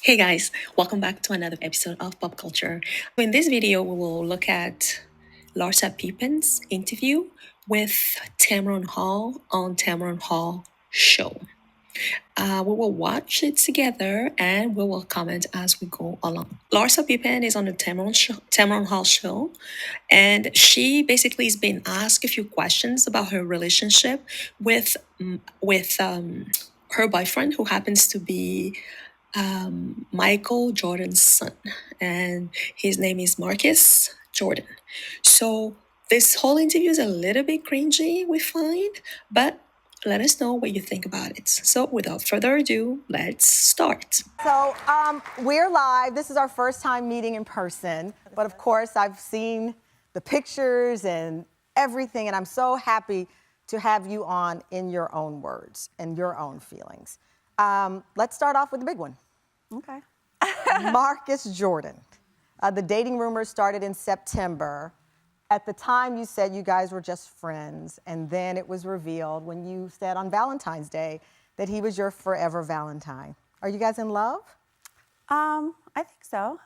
Hey guys, welcome back to another episode of Pop Culture. In this video, we will look at Larsa Pippen's interview with Tamron Hall on Tamron Hall Show. We will watch it together and we will comment as we go along. Larsa Pippen is on the Tamron Hall Show, and she basically has been asked a few questions about her relationship with her boyfriend, who happens to be Michael Jordan's son, and his name is Marcus Jordan. So this whole interview is a little bit cringy, we find, but let us know what you think about it. So without further ado, let's start. So we're live. This is our first time meeting in person, but of course I've seen the pictures and everything, and I'm so happy to have you on in your own words and your own feelings. Let's start off with the big one. Okay. Marcus Jordan. The dating rumors started in September. At the time, you said you guys were just friends, and then it was revealed when you said on Valentine's Day that he was your forever Valentine. Are you guys in love? I think so.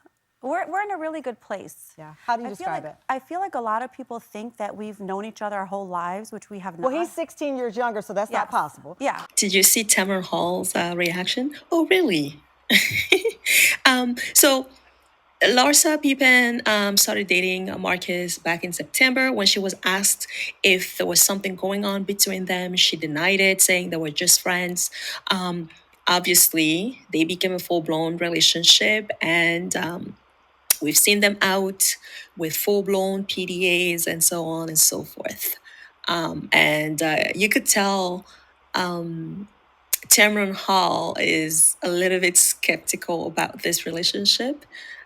We're in a really good place. Yeah. How do you describe it? I feel like a lot of people think that we've known each other our whole lilives, which we have not. Well, he's 16 years younger, so that's not possible. Yeah. Did you see Tamron Hall's reaction? Oh, really? So Larsa Pippen started dating Marcus back in September. When she was asked if there was something going on between them, she denied it, saying they were just friends. Obviously, they became a full-blown relationship, and we've seen them out with full-blown PDAs and so on and so forth. And you could tell Tamron Hall is a little bit skeptical about this relationship.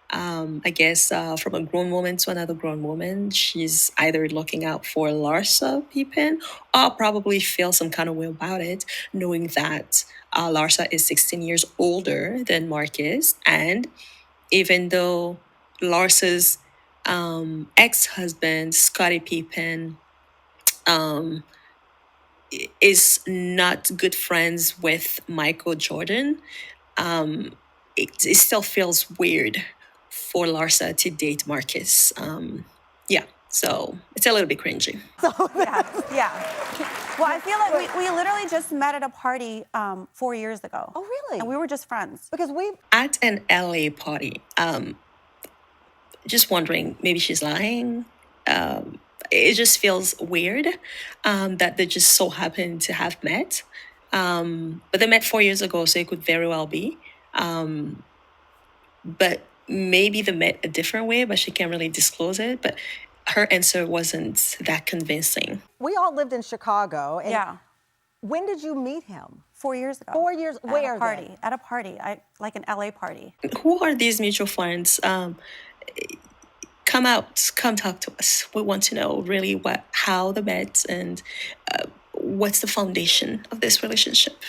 I guess from a grown woman to another grown woman, she's either looking out for Larsa Pippen or probably feels some kind of way about it, knowing that Larsa is 16 years older than Marcus. And even though Larsa's ex-husband, Scottie Pippen, is not good friends with Michael Jordan, it still feels weird for Larsa to date Marcus. Yeah, so it's a little bit cringy. Yeah. Well, I feel like we literally just met at a party 4 years ago. Oh, really? And we were just friends. Because At an LA party, just wondering, maybe she's lying. It just feels weird that they just so happen to have met. But they met 4 years ago, so it could very well be. But maybe they met a different way, but she can't really disclose it. But her answer wasn't that convincing. we all lived in Chicago. And Yeah. When did you meet him? 4 years ago. 4 years. Where? At a party. At a party. Like an LA party. Who are these mutual friends? Come out, come talk to us. We want to know really how they met and what's the foundation of this relationship.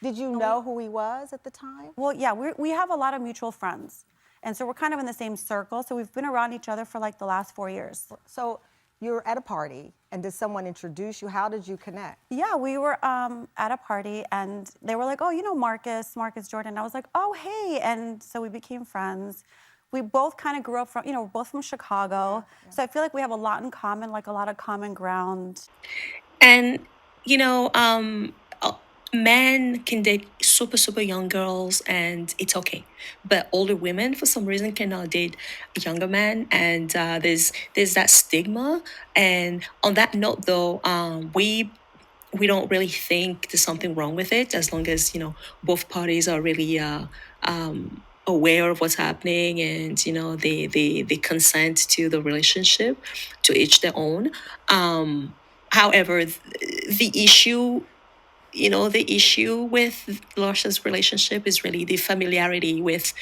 Did you know who he was at the time? Well, yeah, we have a lot of mutual friends. And so we're kind of in the same circle. So we've been around each other for like the last 4 years. So you're at a party, and did someone introduce you? How did you connect? Yeah, we were at a party, and they were like, oh, you know Marcus Jordan. I was like, oh, hey. And so we became friends. We both kind of grew up from, we're both from Chicago. Yeah. So I feel like we have a lot in common, like a lot of common ground. And, men can date super young girls and it's okay. But older women, for some reason, cannot date younger men. And there's that stigma. And on that note, though, we don't really think there's something wrong with it, as long as, both parties are really aware of what's happening, and they consent to the relationship, to each their own. However, the issue with Larsa's relationship is really the familiarity with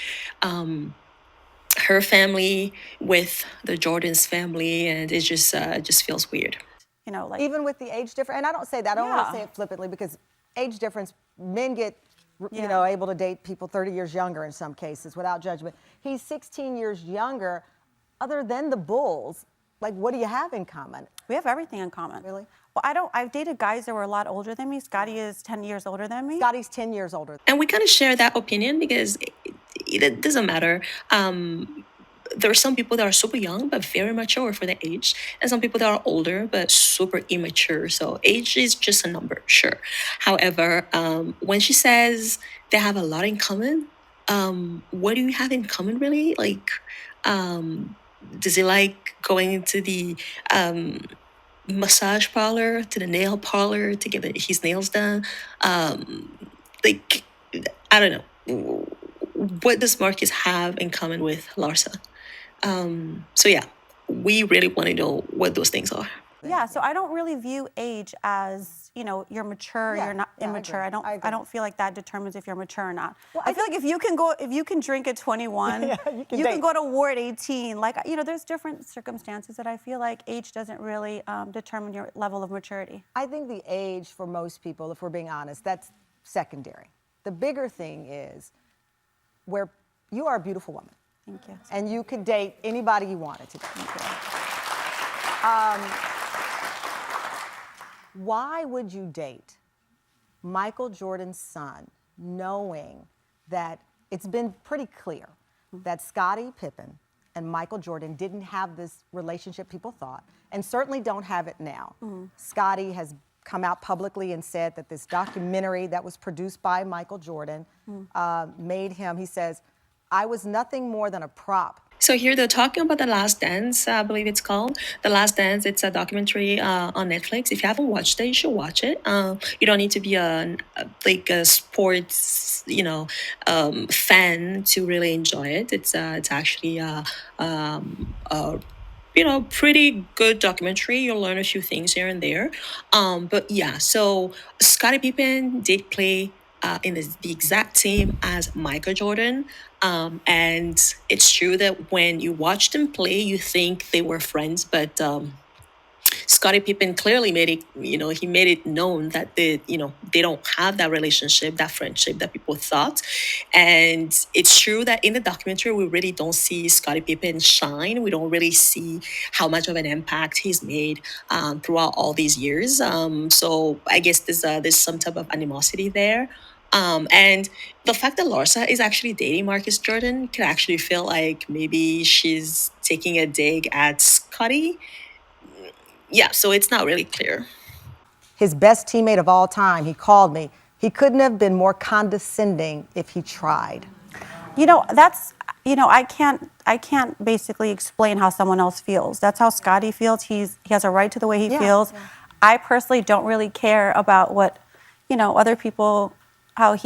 her family, with the Jordan's family, and it just feels weird. Even with the age difference, and I don't say that, I don't want to say it flippantly, because age difference, men get able to date people 30 years younger in some cases without judgment. He's 16 years younger. Other than the Bulls, like, what do you have in common? We have everything in common. Really? Well, I've dated guys that were a lot older than me. Scottie is 10 years older than me. Scotty's 10 years older. And we kind of share that opinion because it doesn't matter. There are some people that are super young but very mature for the age, and some people that are older but super immature. So age is just a number, sure. However, when she says they have a lot in common, what do you have in common really? Like, does he like going into the massage parlor, to the nail parlor to get his nails done? Like, I don't know. What does Marcus have in common with Larsa? So yeah, we really want to know what those things are. Yeah, so I don't really view age as, you're mature, Yeah, you're not yeah, I immature. agree. I agree. I don't feel like that determines if you're mature or not. Well, I feel like if you can drink at 21, Yeah, you can you date. can go to war at 18. Like, there's different circumstances that I feel like age doesn't really determine your level of maturity. I think the age for most people, if we're being honest, that's secondary. The bigger thing is where you are a beautiful woman. Thank you. And you could date anybody you wanted to date. Why would you date Michael Jordan's son knowing that it's been pretty clear that Scottie Pippen and Michael Jordan didn't have this relationship people thought, and certainly don't have it now? Scottie has come out publicly and said that this documentary that was produced by Michael Jordan made him, he says, I was nothing more than a prop. So here they're talking about The Last Dance, I believe it's called. The Last Dance, it's a documentary on Netflix. If you haven't watched it, you should watch it. You don't need to be a sports, fan to really enjoy it. It's actually pretty good documentary. You'll learn a few things here and there. But yeah, so Scottie Pippen did play in the exact team as Michael Jordan. And it's true that when you watch them play, you think they were friends, but Scottie Pippen clearly made it, he made it known that they don't have that relationship, that friendship that people thought. And it's true that in the documentary, we really don't see Scottie Pippen shine. We don't really see how much of an impact he's made throughout all these years. So I guess there's some type of animosity there. And the fact that Larsa is actually dating Marcus Jordan could actually feel like maybe she's taking a dig at Scottie. Yeah, so it's not really clear. His best teammate of all time, he called me. He couldn't have been more condescending if he tried. I can't basically explain how someone else feels. That's how Scottie feels. He has a right to the way he feels. Yeah. I personally don't really care about what, other people, I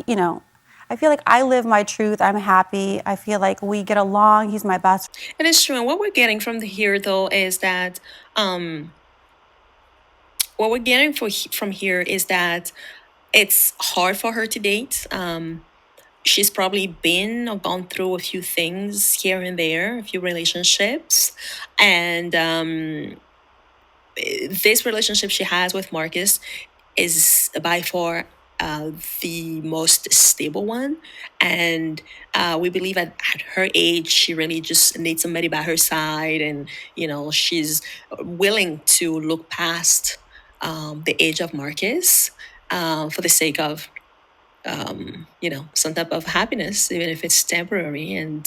feel like I live my truth. I'm happy. I feel like we get along. He's my best. And it's true. And what we're getting from here, though, is that what we're getting from here is that it's hard for her to date. She's probably been or gone through a few things here and there, a few relationships. And this relationship she has with Marcus is by far the most stable one. And we believe at her age, she really just needs somebody by her side. And, she's willing to look past the age of Marcus for the sake of some type of happiness, even if it's temporary. And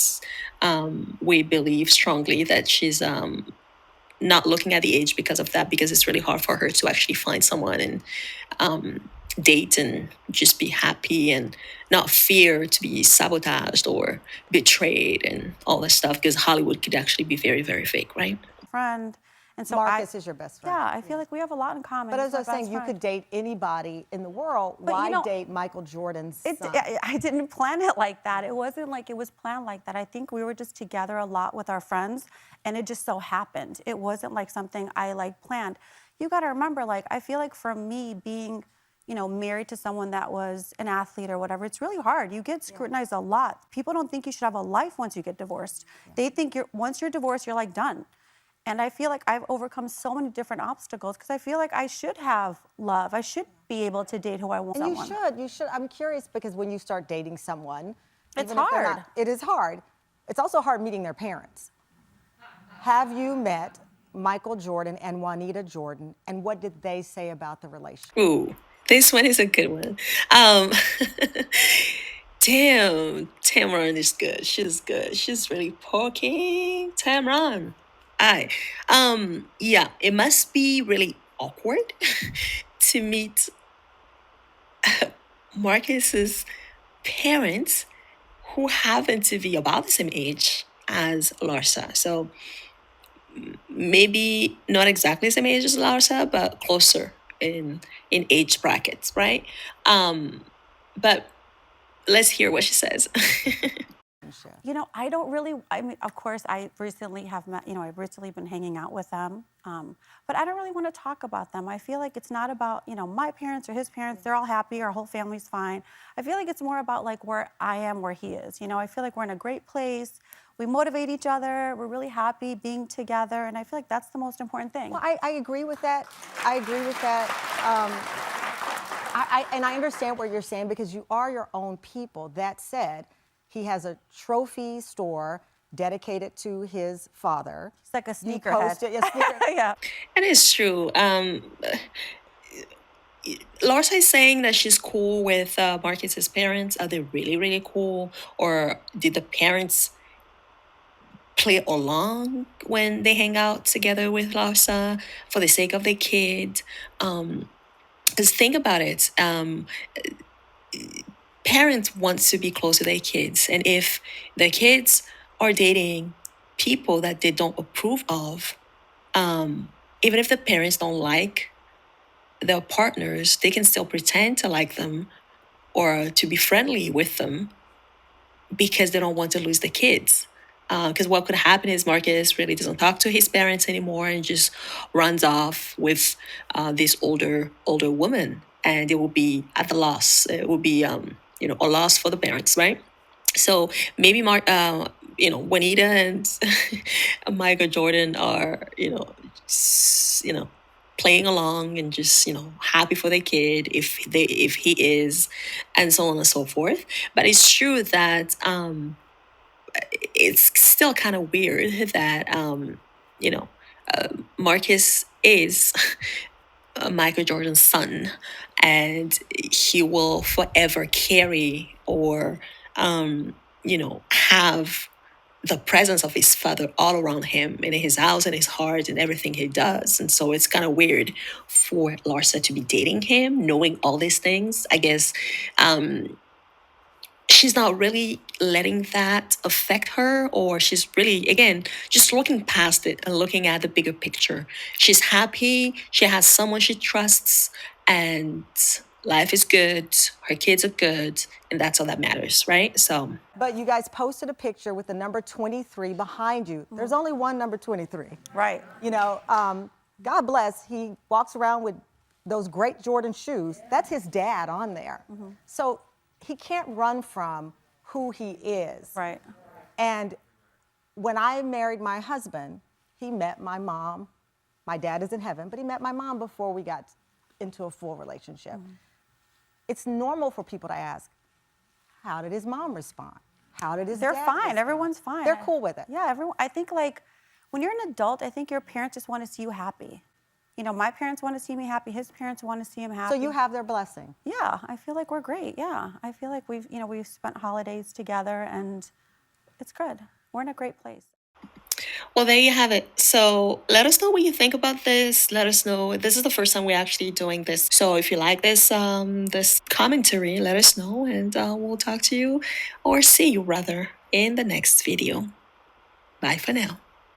we believe strongly that she's not looking at the age because of that, because it's really hard for her to actually find someone and date and just be happy and not fear to be sabotaged or betrayed and all that stuff, because Hollywood could actually be very, very fake, right? Friend. And so Marcus is your best friend. Yeah, I feel like we have a lot in common. But as I was saying, you could date anybody in the world. Why date Michael Jordan's son? I didn't plan it like that. It wasn't like it was planned like that. I think we were just together a lot with our friends, and it just so happened. It wasn't like something I planned. You got to remember, I feel like for me being, married to someone that was an athlete or whatever, it's really hard. You get scrutinized a lot. People don't think you should have a life once you get divorced. They think once you're divorced, you're done. And I feel like I've overcome so many different obstacles because I feel like I should have love. I should be able to date who I want. And you should. I'm curious because when you start dating someone, it's hard. It is hard. It's also hard meeting their parents. Have you met Michael Jordan and Juanita Jordan, and what did they say about the relationship? Ooh, this one is a good one. Damn, Tamron is good. She's good. She's really poking. Tamron. I. Yeah, it must be really awkward to meet Marcus's parents who happen to be about the same age as Larsa. So maybe not exactly the same age as Larsa, but closer in age brackets, right? But let's hear what she says. You know, I don't really, I mean, of course, I recently have met, you know, I've recently been hanging out with them, but I don't really want to talk about them. I feel like it's not about, you know, my parents or his parents. They're all happy. Our whole family's fine. I feel like it's more about like where I am, where he is. You know, I feel like we're in a great place. We motivate each other. We're really happy being together. And I feel like that's the most important thing. Well, I agree with that. I agree with that. And I understand what you're saying because you are your own people. That said, he has a trophy store dedicated to his father. It's like a You sneakerhead. posted, yeah, Yeah. And it's true. Larsa is saying that she's cool with Marcus's parents. Are they really, really cool? Or did the parents play along when they hang out together with Larsa for the sake of the kid? Because think about it. Parents want to be close to their kids. And if their kids are dating people that they don't approve of, even if the parents don't like their partners, they can still pretend to like them or to be friendly with them because they don't want to lose the kids. Because what could happen is Marcus really doesn't talk to his parents anymore and just runs off with this older woman, and it will be at the loss. It will be a loss for the parents, right? So maybe Juanita and Michael Jordan are playing along and just happy for their kid if he is, and so on and so forth. But it's true that it's still kind of weird that Marcus is Michael Jordan's son, and he will forever carry or have the presence of his father all around him and in his house and his heart and everything he does. And so it's kind of weird for Larsa to be dating him, knowing all these things. I guess she's not really letting that affect her, or she's really, again, just looking past it and looking at the bigger picture. She's happy, she has someone she trusts, and life is good, her kids are good, and that's all that matters, right? So but you guys posted a picture with the number 23 behind you. There's only one number 23. Right. You know, God bless, he walks around with those great Jordan shoes. That's his dad on there. So he can't run from who he is. Right. And when I married my husband, he met my mom. My dad is in heaven, but he met my mom before we got into a full relationship. It's normal for people to ask, how did his mom respond? How did his They're dad fine. respond? Everyone's fine. They're cool with it. Yeah, everyone. I think like when you're an adult, I think your parents just want to see you happy. You know, my parents want to see me happy. His parents want to see him happy. So you have their blessing. Yeah, I feel like we're great. Yeah, I feel like we've spent holidays together, and it's good. We're in a great place. well, there you have it. So let us know what you think about this. Let us know. This is the first time we're actually doing this. So if you like this commentary, let us know, and we'll talk to you, or see you rather, in the next video. Bye for now.